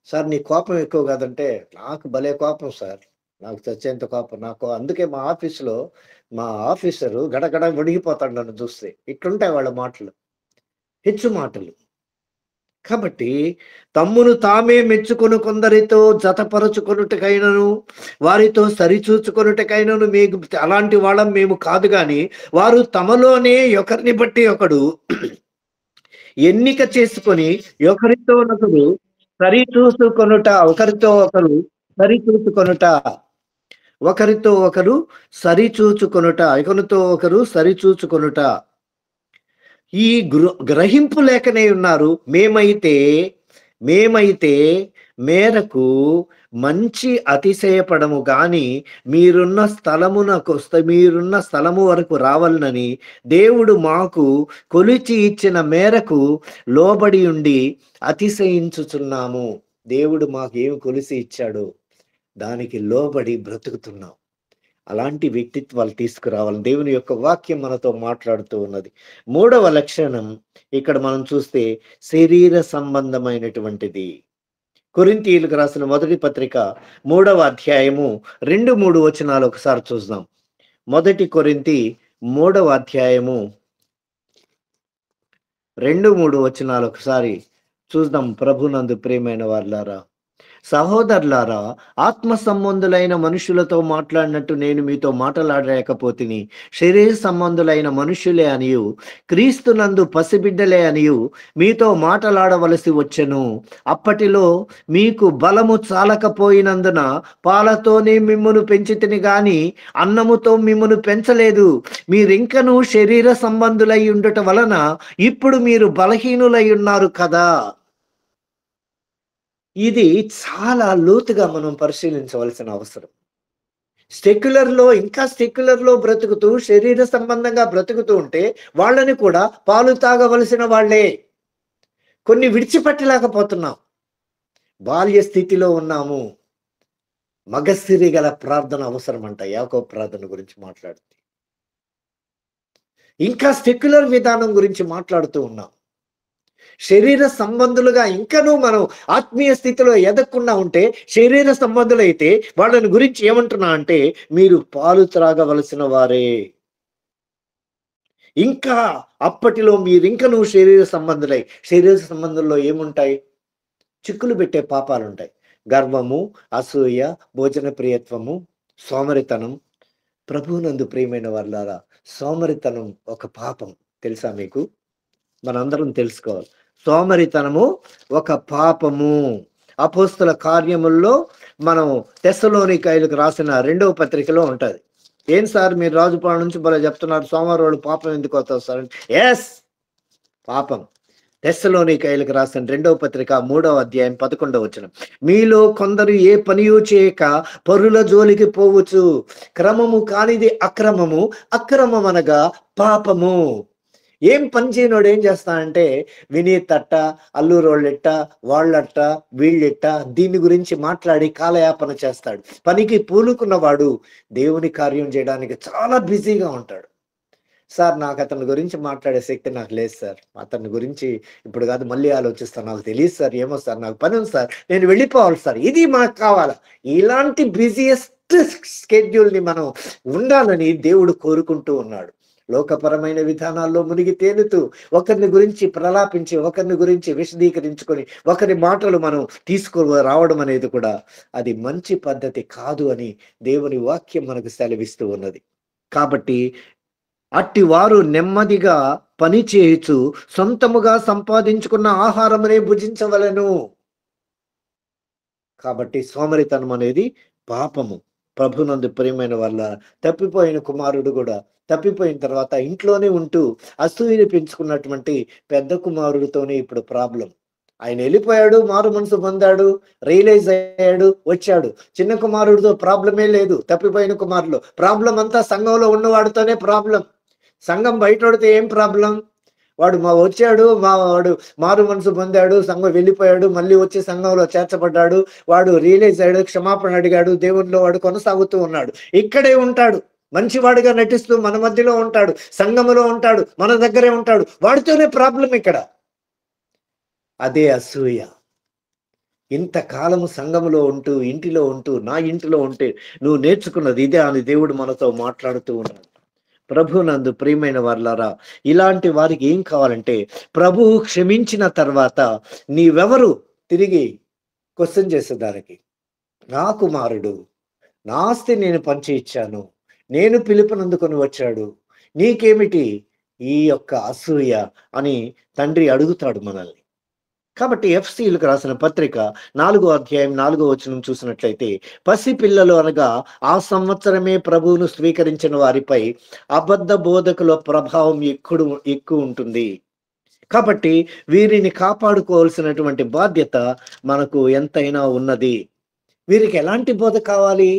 సార్ నీ కోపం ఎక్కువ కాదంటే, నాకు భలే కోపం సార్, నాకు చచ్చేంత కోపం నాకు. అందుకే మా ఆఫీసులో మా ఆఫీసరు గడగడ వడిగిపోతాడు నన్ను చూస్తే. ఇట్లుంటాయి వాళ్ళ మాటలు, హెచ్చు మాటలు. కాబట్టి తమ్మును తామే మెచ్చుకొని కొందరితో జతపరచుకొనుటకైనను వారితో సరిచూచుకొనుటకైనను మీకు అలాంటి వాళ్ళం మేము కాదు, కానీ వారు తమలోనే ఒకరిని బట్టి ఒకడు ఎన్నిక చేసుకొని ఒకరితో ఒకరు సరిచూసుకొనుట, ఒకరితో ఒకరు సరిచూచుకొనుట, ఒకరితో ఒకరు సరిచూచుకొనుట, ఒకరితో ఒకరు సరిచూచుకొనుట. ఈ గ్రహింపు లేకనే ఉన్నారు. మేమైతే మేరకు మంచి అతిశయపడము గాని మీరున్న స్థలము వరకు రావాలని దేవుడు మాకు కొలిచి ఇచ్చిన మేరకు లోబడి ఉండి అతిశయించుచున్నాము. దేవుడు మాకు ఏమి కొలిసి ఇచ్చాడో దానికి లోబడి బ్రతుకుతున్నాం. అలాంటి వ్యక్తిత్వాలు తీసుకురావాలని దేవుని యొక్క వాక్యం మనతో మాట్లాడుతూ ఉన్నది. 3వ లక్షణం ఇక్కడ మనం చూస్తే శరీర సంబంధమైనటువంటిది. కొరింథీయులకు రాసిన మొదటి పత్రిక 3వ అధ్యాయము 2-3 వచనాలు ఒకసారి చూద్దాం. 1 కొరింథీ 3వ అధ్యాయము 2-3 వచనాలు ఒకసారి చూద్దాం. ప్రభునందు ప్రియమైన వారలారా, సహోదరులారా, ఆత్మ సంబంధులైన మనుషులతో మాట్లాడినట్టు నేను మీతో మాట్లాడలేకపోతిని. శరీర సంబంధులైన మనుషులే అనియు క్రీస్తునందు పసిబిడ్డలే అనియు మీతో మాట్లాడవలసి వచ్చెను. అప్పటిలో మీకు బలము చాలకపోయినందున పాలతోనే మిమ్మును పెంచితిని గాని అన్నముతో మిమ్మును పెంచలేదు. మీరింకను శరీర సంబంధులై ఉండుట వలన ఇప్పుడు మీరు బలహీనులై ఉన్నారు కదా. ఇది చాలా లోతుగా మనం పరిశీలించవలసిన అవసరం. ఇంకా స్టెక్యులర్లో బ్రతుకుతూ శరీర సంబంధంగా బ్రతుకుతూ ఉంటే వాళ్ళని కూడా పాలు తాగవలసిన వాళ్ళే. కొన్ని విడిచిపెట్టలేకపోతున్నాం. బాల్య స్థితిలో ఉన్నాము. మగస్థిరి గల ప్రార్థన అవసరం అంట. యాకోబు ప్రార్థన గురించి మాట్లాడుతుంది. ఇంకా స్టెక్యులర్ విధానం గురించి మాట్లాడుతూ ఉన్నాం. శరీర సంబంధులుగా ఇంకనూ మనం ఆత్మీయ స్థితిలో ఎదగకుండా ఉంటే, శరీర సంబంధులైతే వాళ్ళని గురించి ఏమంటున్నా అంటే, మీరు పాలు త్రాగవలసిన వారే. ఇంకా అప్పటిలో మీరింకనూ శరీర సంబంధుల్లో ఏముంటాయి? చిక్కులు పెట్టే పాపాలు ఉంటాయి. గర్వము, అసూయ, భోజన ప్రియత్వము, సోమరితనం. ప్రభువునందు ప్రియమైన వారలారా, సోమరితనం ఒక పాపం. తెలుసా మీకు? మనందరం తెలుసుకోవాలి. సోమరితనము ఒక పాపము. అపోస్తల కార్యముల్లో మనం తెస్సలోనికైలకు రాసిన 2వ పత్రికలో ఉంటది. ఏం సార్ మీరు రాజుపాలెం నుంచి భలే చెప్తున్నారు, సోమవారం పాపం ఎందుకు అవుతారు సార్ అంటే, ఎస్, పాపం. తెస్సలోనికైలకు రాసిన 2వ పత్రిక 3వ అధ్యాయం 11వ వచనం. మీలో కొందరు ఏ పనియూ చేయక పరుల జోలికి పోవచ్చు, క్రమము కానిది అక్రమము, అక్రమం అనగా పాపము. ఏం పని చేయనోడు ఏం చేస్తానంటే వినీత్ అట్ట, అల్లూరోళ్ళెట్ట, వాళ్ళట్ట, వీళ్ళెట్ట దీని గురించి మాట్లాడి కాలయాపన చేస్తాడు. పనికి పూనుకున్నవాడు దేవుని కార్యం చేయడానికి చాలా బిజీగా ఉంటాడు. సార్ నాకు అతని గురించి మాట్లాడే శక్తి నాకు లేదు సార్, అతని గురించి ఇప్పుడు కాదు మళ్ళీ ఆలోచిస్తాను, నాకు తెలియదు సార్, ఏమో సార్ నాకు పని ఉంది సార్, నేను వెళ్ళిపోవాలి సార్, ఇది మనకు కావాలా. ఇలాంటి బిజియెస్ట్ స్కెడ్యూల్ని మనం ఉండాలని దేవుడు కోరుకుంటూ ఉన్నాడు. లోకపరమైన విధానాల్లో మునిగి తేలుతూ ఒకరిని గురించి ప్రలాపించి, ఒకరిని గురించి విశదీకరించుకొని, ఒకరి మాటలు మనం రావడం అనేది కూడా అది మంచి పద్ధతి కాదు అని దేవుని వాక్యం మనకు సెలవిస్తూ ఉన్నది. కాబట్టి అట్టి వారు నెమ్మదిగా పని చేయొచ్చు, సొంతముగా సంపాదించుకున్న ఆహారమునే భుజించవలెను. కాబట్టి సోమరితనం అనేది పాపము. ప్రభునందు ప్రియమైన వల్ల తప్పిపోయిన కుమారుడు కూడా తప్పిపోయిన తర్వాత ఇంట్లోనే ఉంటూ అసూయని పెంచుకున్నటువంటి పెద్ద కుమారుడితోనే ఇప్పుడు ప్రాబ్లం. ఆయన వెళ్ళిపోయాడు, మారు మనసు పొందాడు, రియలైజ్ అయ్యాడు, వచ్చాడు. చిన్న కుమారుడితో ప్రాబ్లమే లేదు. తప్పిపోయిన కుమారుడు ప్రాబ్లం అంతా సంఘంలో ఉన్నవాడితోనే ప్రాబ్లం. సంఘం బయటోడితే ఏం ప్రాబ్లం? వాడు వచ్చాడు, వాడు మారు మనసు పొందాడు, సంఘం వెళ్ళిపోయాడు, మళ్ళీ వచ్చి సంఘంలో చేర్చబడ్డాడు, వాడు రియలైజ్ అయ్యాడు, క్షమాపణ అడిగాడు, దేవునిలో వాడు కొనసాగుతూ ఉన్నాడు. ఇక్కడే ఉంటాడు, మంచివాడిగా నటిస్తూ మన మధ్యలో ఉంటాడు, సంఘములో ఉంటాడు, మన దగ్గరే ఉంటాడు. వాడితోనే ప్రాబ్లం ఇక్కడ. అదే అసూయ. ఇంతకాలము సంఘములో ఉంటూ, ఇంటిలో ఉంటూ, నా ఇంటిలో ఉంటే నువ్వు నేర్చుకున్నది ఇదే అని దేవుడు మనతో మాట్లాడుతూ ఉన్నాడు. ప్రభునందు ప్రియమైన వారులారా, ఇలాంటి వారికి ఏం కావాలంటే ప్రభువు క్షమించిన తర్వాత నీవెవరు తిరిగి క్వశ్చన్ చేసేదానికి? నా కుమారుడు, నా ఆస్తి నేను పంచి ఇచ్చాను, నేను పిలుపునందుకొని వచ్చాడు, నీకేమిటి ఈ యొక్క అసూయ అని తండ్రి అడుగుతాడు మనల్ని. కాబట్టి ఎఫ్సీలకు రాసిన పత్రిక 4వ అధ్యాయం 4వ వచనం చూసినట్లయితే, పసి పిల్లలు అనగా ఆ సంవత్సరమే ప్రభువును స్వీకరించిన వారిపై అబద్ధ బోధకుల ప్రభావం ఎక్కువ ఉంటుంది. కాబట్టి వీరిని కాపాడుకోవాల్సినటువంటి బాధ్యత మనకు ఎంతైనా ఉన్నది. వీరికి ఎలాంటి బోధ కావాలి?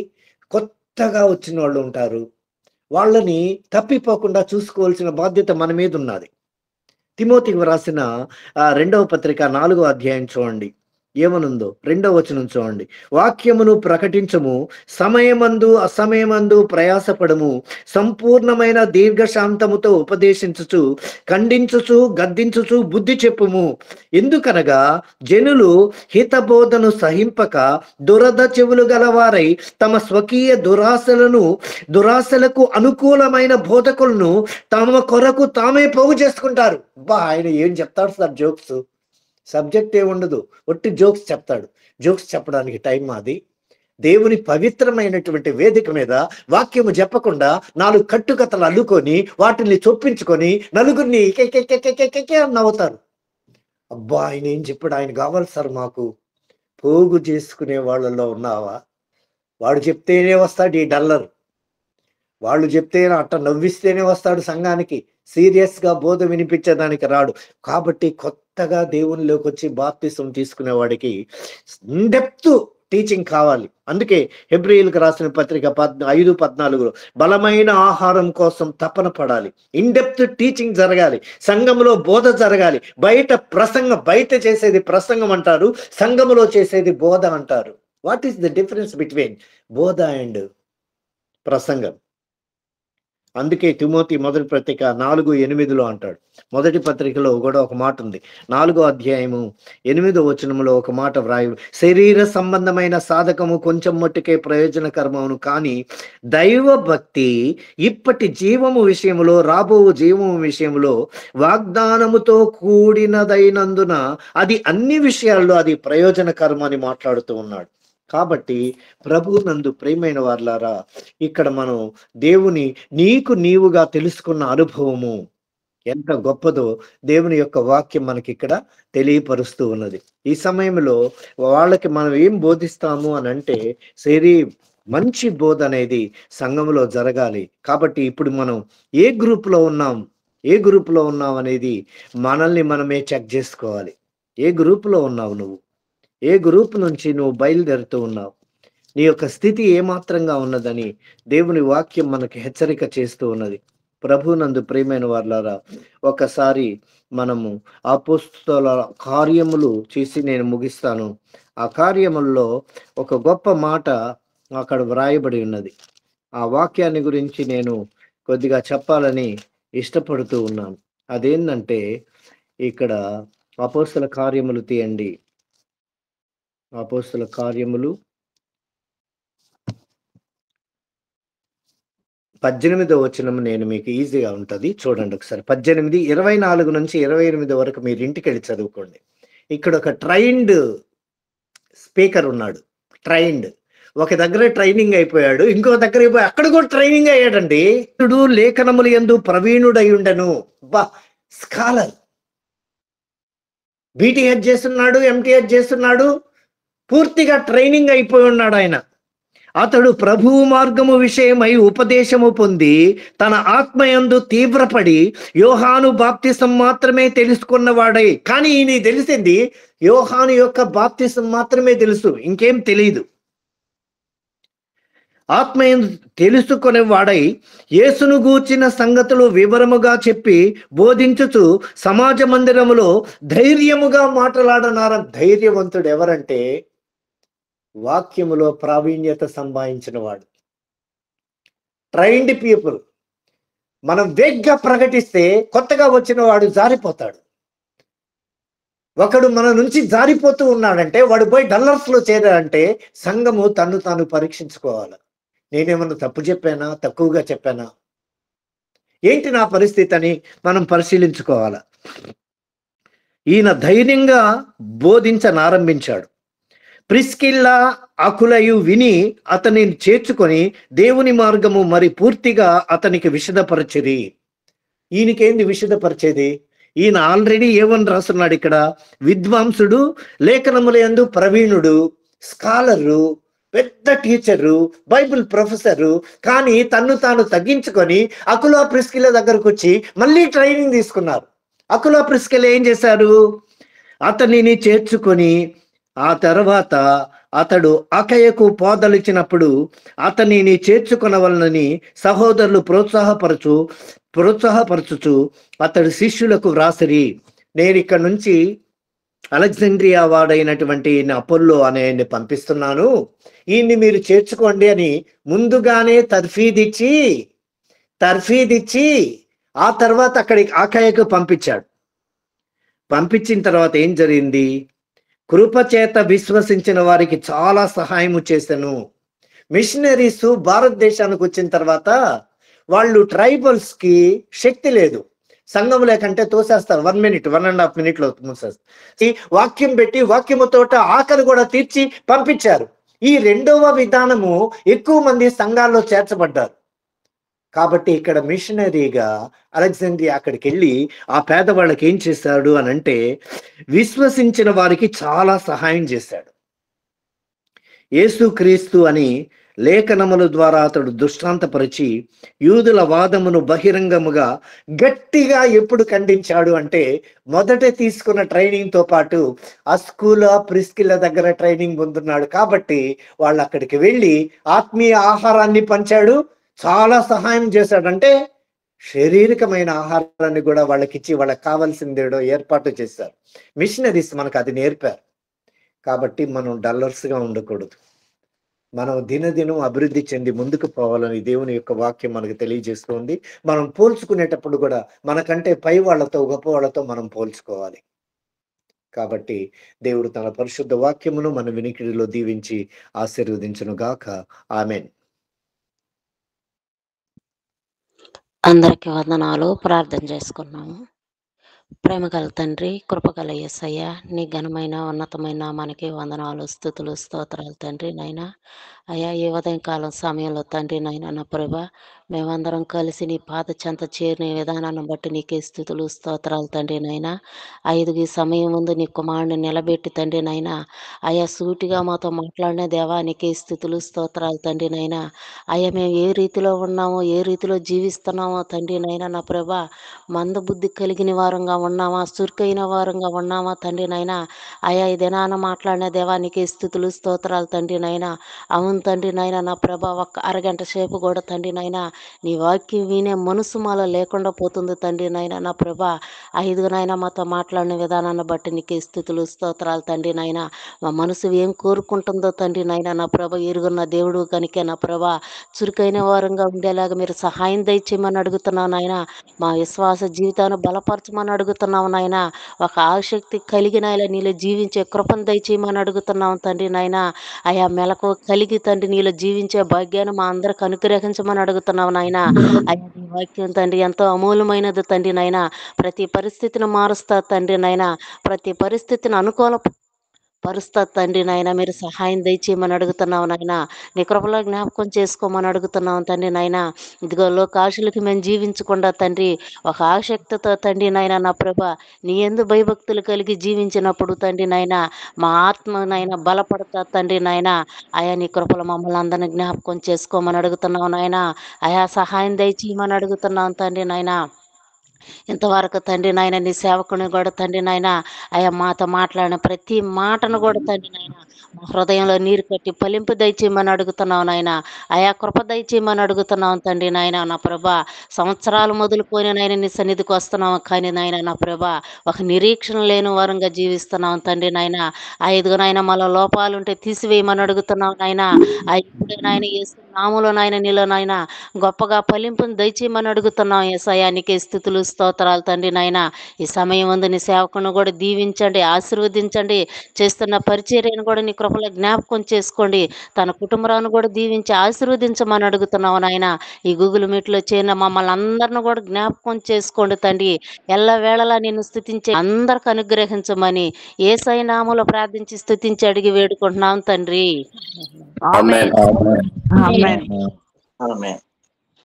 కొత్తగా వచ్చిన వాళ్ళు ఉంటారు, వాళ్ళని తప్పిపోకుండా చూసుకోవాల్సిన బాధ్యత మన మీద ఉన్నది. తిమోతికి రాసిన 2వ పత్రిక 4వ అధ్యాయం చూడండి, ఏమనుందో 2వ వచనం చూడండి. వాక్యమును ప్రకటించము, సమయమందు అసమయమందు ప్రయాసపడము, సంపూర్ణమైన దీర్ఘశాంతముతో ఉపదేశించుచు, ఖండించుచు, గద్దించుచు బుద్ధి చెప్పుము. ఎందుకనగా జనులు హితబోధను సహింపక దురద చెవులు గలవారై తమ స్వకీయ దురాశలకు అనుకూలమైన బోధకులను తమ కొరకు తామే పోగు చేసుకుంటారు. ఆయన ఏం చెప్తాడు సార్? జోక్స్, సబ్జెక్ట్ ఏముండదు, ఒట్టి జోక్స్ చెప్తాడు. జోక్స్ చెప్పడానికి టైం మాది? దేవుని పవిత్రమైనటువంటి వేదిక మీద వాక్యము చెప్పకుండా 4 కట్టుకథలు అల్లుకొని వాటిని చొప్పించుకొని నలుగురిని నవ్వుతారు. అబ్బా ఆయన ఏం చెప్పాడు, ఆయన కావాలి సార్ మాకు. పోగు చేసుకునే వాళ్ళలో ఉన్నావా? వాడు చెప్తేనే వస్తాడు ఈ డల్లర్, వాళ్ళు చెప్తేనే అట్ట నవ్విస్తేనే వస్తాడు సంఘానికి, సీరియస్ గా బోధ వినిపించేదానికి రాడు. కాబట్టి కొత్తగా దేవునిలోకి వచ్చి బాప్తిసం తీసుకునేవాడికి ఇన్‌డెప్త్ టీచింగ్ కావాలి. అందుకే హెబ్రీయులకు రాసిన పత్రిక 5:14 బలమైన ఆహారం కోసం తపన పడాలి. ఇన్‌డెప్త్ టీచింగ్ జరగాలి, సంఘములో బోధ జరగాలి. బయట చేసేది ప్రసంగం అంటారు, సంఘములో చేసేది బోధ అంటారు. What is the difference between బోధ అండ్ ప్రసంగం? అందుకే తిమోతి మొదటి పత్రిక 4:8 అంటాడు. మొదటి పత్రికలో కూడా ఒక మాట ఉంది, 4వ అధ్యాయము 8వ వచనంలో ఒక మాట వ్రాయి, శరీర సంబంధమైన సాధకము కొంచెం మట్టుకే ప్రయోజనకరమవును, కానీ దైవ భక్తి ఇప్పటి జీవము విషయములో, రాబో జీవము విషయములో వాగ్దానముతో కూడినదైనందున అది అన్ని విషయాల్లో అది ప్రయోజనకరం అని మాట్లాడుతూ ఉన్నాడు. కాబట్టి ప్రభువునందు ప్రియమైన వారులారా, ఇక్కడ మనం దేవుని నీవుగా తెలుసుకున్న అనుభవము ఎంత గొప్పదో దేవుని యొక్క వాక్యం మనకి ఇక్కడ తెలియపరుస్తూ ఉన్నది. ఈ సమయంలో వాళ్ళకి మనం ఏం బోధిస్తాము అని అంటే, మంచి బోధ అనేది సంఘంలో జరగాలి. కాబట్టి ఇప్పుడు మనం ఏ గ్రూప్లో ఉన్నాం, ఏ గ్రూప్‌లో ఉన్నావనేది మనల్ని మనమే చెక్ జేసుకోవాలి. ఏ గ్రూప్‌లో ఉన్నావు నువ్వు? ఏ గ్రూప్ నుంచి నువ్వు బయలుదేరుతూ ఉన్నావు? నీ యొక్క స్థితి ఏమాత్రంగా ఉన్నదని దేవుని వాక్యం మనకి హెచ్చరిక చేస్తూ ఉన్నది. ప్రభువునందు ప్రియమైన వారలారా, ఒకసారి మనము అపోస్తల కార్యములు చేసి నేను ముగిస్తాను. ఆ కార్యముల్లో ఒక గొప్ప మాట అక్కడ వ్రాయబడి ఉన్నది. ఆ వాక్యాన్ని గురించి నేను కొద్దిగా చెప్పాలని ఇష్టపడుతూ ఉన్నాను. అదేందంటే ఇక్కడ అపోస్తల కార్యములు తీయండి. అపోస్తల కార్యములు 18వ వచనం నేను మీకు ఈజీగా ఉంటది. చూడండి ఒకసారి. 18, 24 నుంచి 28 వరకు మీరు ఇంటికెళ్ళి చదువుకోండి. ఇక్కడ ఒక ట్రైన్డ్ స్పీకర్ ఉన్నాడు. ట్రైన్డ్. ఒక దగ్గర ట్రైనింగ్ అయిపోయాడు. ఇంకో దగ్గర అక్కడ కూడా ట్రైనింగ్ అయ్యాడండి. ఇతడు లేఖనములు యందు ప్రవీణుడయుండెను. అబ్బా! స్కాలర్. బీటీహెచ్ చేస్తున్నాడు, ఎంటీహెచ్ చేస్తున్నాడు. పూర్తిగా ట్రైనింగ్ అయిపోయి ఉన్నాడు ఆయన. అతడు ప్రభువు మార్గము విషయమై ఉపదేశము పొంది తన ఆత్మయందు తీవ్రపడి యోహాను బాప్తిసం మాత్రమే తెలుసుకున్నవాడై. కానీ ఈయన తెలిసింది యోహాను యొక్క బాప్తిసం మాత్రమే తెలుసు, ఇంకేం తెలియదు. ఆత్మయందు తెలుసుకునేవాడై యేసును గూర్చిన సంగతులు వివరముగా చెప్పి బోధించుచు సమాజ మందిరములో ధైర్యముగా మాట్లాడనార. ధైర్యవంతుడు ఎవరంటే వాక్యములో ప్రావీణ్యత సంపాదించిన వాడు. Trained people. మనం వేగ్గా ప్రకటిస్తే కొత్తగా వచ్చిన వాడు జారిపోతాడు. ఒకడు మన నుంచి జారిపోతూ ఉన్నాడంటే వాడు పోయి డల్లర్స్ లో చేరాడంటే సంఘము తను తాను పరీక్షించుకోవాలి. నేనేమన్నా తప్పు చెప్పానా, తక్కువగా చెప్పానా, ఏంటి నా పరిస్థితి అని మనం పరిశీలించుకోవాలి. ఈయన ధైర్యంగా బోధించనారంభించాడు. ప్రిస్కిల్లా అకులయు విని అతనిని చేర్చుకొని దేవుని మార్గము మరి పూర్తిగా అతనికి విషదపరచిరి. ఈయనకేంది విషదపరిచేది? ఈయన ఆల్రెడీ ఏమని రాస్తున్నాడు ఇక్కడ? విద్వాంసుడు, లేఖనములందు ప్రవీణుడు, స్కాలరు, పెద్ద టీచరు, బైబిల్ ప్రొఫెసరు. కానీ తన్ను తాను తగ్గించుకొని అకులా ప్రిస్కిల దగ్గరకు వచ్చి మళ్ళీ ట్రైనింగ్ తీసుకున్నారు. అకులా ప్రిస్కిల ఏం చేశారు? అతనిని చేర్చుకొని ఆ తర్వాత అతడు అకయకు పోదలిచ్చినప్పుడు అతనిని చేర్చుకొనవలనని సహోదరులు ప్రోత్సాహపరచుచు అతడు శిష్యులకు వ్రాసిరి. నేను ఇక్కడ నుంచి అలెగ్జాండ్రియా వాడైనటువంటి అపోల్లో అనేని పంపిస్తున్నాను, ఈయన్ని మీరు చేర్చుకోండి అని ముందుగానే తర్ఫీదిచ్చి ఆ తర్వాత అక్కడికి అకయకు పంపించాడు. పంపించిన తర్వాత ఏం జరిగింది? కృపచేత విశ్వసించిన వారికి చాలా సహాయము చేశాను. మిషనరీస్ భారతదేశానికి వచ్చిన తర్వాత వాళ్ళు ట్రైబల్స్ కి శక్తి లేదు, సంఘం లేకంటే తోసేస్తారు. 1 minute 1.5 minute లో వాక్యం పెట్టి వాక్యముతోట ఆకలి కూడా తీర్చి పంపించారు. ఈ రెండవ విధానము ఎక్కువ మంది సంఘాల్లో చేర్చబడ్డారు. కాబట్టి ఇక్కడ మిషనరీగా అలెగ్జాండ్రియా అక్కడికి వెళ్ళి ఆ పేదవాళ్ళకి ఏం చేశాడు అని అంటే విశ్వసించిన వారికి చాలా సహాయం చేశాడు. యేసుక్రీస్తు అని లేఖనముల ద్వారా అతడు దృష్టాంతపరిచి యూదుల వాదమును బహిరంగముగా గట్టిగా ఎప్పుడు ఖండించాడు అంటే మొదట తీసుకున్న ట్రైనింగ్ తో పాటు అస్కూల ప్రిస్కిల దగ్గర ట్రైనింగ్ పొందుతున్నాడు. కాబట్టి వాళ్ళు అక్కడికి వెళ్ళి ఆత్మీయ ఆహారాన్ని పంచాడు, చాలా సహాయం చేశాడంటే శారీరకమైన ఆహారాన్ని కూడా వాళ్ళకిచ్చి వాళ్ళకి కావాల్సిందేడో ఏర్పాటు చేశారు. మిషనరీస్ మనకు అది నేర్పారు. కాబట్టి మనం డల్లర్స్ గా ఉండకూడదు. మనం దినదినం అభివృద్ధి చెంది ముందుకు పోవాలని దేవుని యొక్క వాక్యం మనకు తెలియజేస్తుంది. మనం పోల్చుకునేటప్పుడు కూడా మనకంటే పై వాళ్ళతో గొప్ప వాళ్ళతో మనం పోల్చుకోవాలి. కాబట్టి దేవుడు తన పరిశుద్ధ వాక్యమును మన వినికిడిలో దీవించి ఆశీర్వదించును గాక. ఆమెన్. అందరికీ వందనాలు. ప్రార్థన చేసుకున్నాము. ప్రేమగల తండ్రి, కృపగల యేసయ్య, నీ ఘనమైన ఉన్నతమైన మనకి వందనాలు, స్తుతులు, స్తోత్రాలు తండ్రి. నైనా అయ్యా, ఈ ఉదయం కాలం సమయంలో తండ్రి నైనా నా ప్రభా మేమందరం కలిసి నీ పాద చెంత చేరిన విధానాన్ని బట్టి నీకే స్థుతులు స్తోత్రాలు తండ్రి నాయన. ఈ సమయం ముందు నీ కుమారుని నిలబెట్టి తండ్రి నాయన, అయా సూటిగా మాతో మాట్లాడిన దేవా నీకే స్థుతులు స్తోత్రాలు తండ్రి నాయన. మేము ఏ రీతిలో ఉన్నామో, ఏ రీతిలో జీవిస్తున్నామో తండ్రి నాయన నా ప్రభా, మందబుద్ధి కలిగిన వారంగా ఉన్నామా, చురుకైన వారంగా ఉన్నామా తండ్రి నాయన. ఈ దినాన మాట్లాడిన దేవా నీకే స్థుతులు స్తోత్రాలు తండ్రి నాయన. అవును తండ్రి నాయన నా ప్రభా, ఒక్క అరగంట సేపు కూడా తండ్రి నాయన నీ వాక్యం వినే మనసు మాలో లేకుండా పోతుంది తండ్రి నాయన నా ప్రభా. నాయన మాతో మాట్లాడిన విధానాన్ని బట్టి నీకే స్థుతులు స్తోత్రాలు తండ్రి నాయన. మా మనసు ఏం కోరుకుంటుందో తండ్రి నాయన నా ప్రభ ఎరుగున్న దేవుడు కనుక నా ప్రభా, చురుకైన వారంగా ఉండేలాగా మీరు సహాయం దయచేయమని అడుగుతున్నావు నాయన. మా విశ్వాస జీవితాన్ని బలపరచమని అడుగుతున్నావు నాయన. ఒక ఆసక్తి కలిగిన నీలో జీవించే కృపను దయచేయమని అడుగుతున్నాం తండ్రి నాయన. మెలకు కలిగి తండ్రి నీలో జీవించే భాగ్యాన్ని మా అందరికి అనుగ్రహించమని అడుగుతున్నావు నాయన. నీ వాక్యం తండ్రి ఎంతో అమూల్యమైనది తండ్రి నాయన. ప్రతి పరిస్థితిని మారుస్తా తండ్రి నాయన. ప్రతి పరిస్థితిని పరుస్తా తండ్రి నాయన. మీరు సహాయం దయచేయమని అడుగుతున్నావు నాయన. నీ కృపలో జ్ఞాపకం చేసుకోమని అడుగుతున్నావు తండ్రి నాయన. ఇదిగో లోకాశులకి మేము జీవించకుండా తండ్రి, ఒక ఆసక్తితో తండ్రి నాయన నా ప్రభ నీ యందు భయభక్తులు కలిగి జీవించినప్పుడు తండ్రి నాయన మా ఆత్మ నాయన బలపడతా తండ్రి నాయన. నీ కృపలో మమ్మల్ని అందరినీ జ్ఞాపకం చేసుకోమని అడుగుతున్నావు నాయన. సహాయం దయచేయమని అడుగుతున్నాం తండ్రి నాయన. ఇంతవరకు తండ్రి నాయన నీ సేవకుని కూడా తండ్రి నాయన మాతో మాట్లాడిన ప్రతి మాటను కూడా తండ్రి నాయన మా హృదయంలో నీరు కట్టి ఫలింపు దయచేయమని అడుగుతున్నావు నాయన. కృప దయచేయమని అడుగుతున్నావు తండ్రి నాయన నా ప్రభా. సంవత్సరాలు మొదలుకొని నాయన నీ సన్నిధికి వస్తున్నాము కానీ నాయన నా ప్రభా, ఒక నిరీక్షణ లేని వారంగా జీవిస్తున్నాం తండ్రి నాయన. నాయన మాలో లోపాలుంటే తీసివేయమని అడుగుతున్నావు నాయన. ఇప్పుడే నాయన యేసు నామములో నాయన నీలో నాయన గొప్పగా ఫలింపుని దయచేయమని అడుగుతున్నాం యేసయ్యా. నీకే స్థుతులు స్తోత్రాలు తండ్రి నాయన. ఈ సమయం ముందు నీ సేవకుని కూడా దీవించండి, ఆశీర్వదించండి. చేస్తున్న పరిచర్యను కూడా నీ కృపలో జ్ఞాపకం చేసుకోండి. తన కుటుంబాన్ని కూడా దీవించి ఆశీర్వదించమని అడుగుతున్నావు నాయన. ఈ గూగుల్ మీట్లో చేరిన మమ్మల్ని అందరిని కూడా జ్ఞాపకం చేసుకోండి తండ్రి. ఎల్ల వేళలా నిన్ను స్తుతించే అందరికి అనుగ్రహించమని యేసయ్య నామములో ప్రార్థించి స్తుతించి అడిగి వేడుకుంటున్నాం తండ్రి. ఆమేన్. ఆమేన్. ఆమేన్.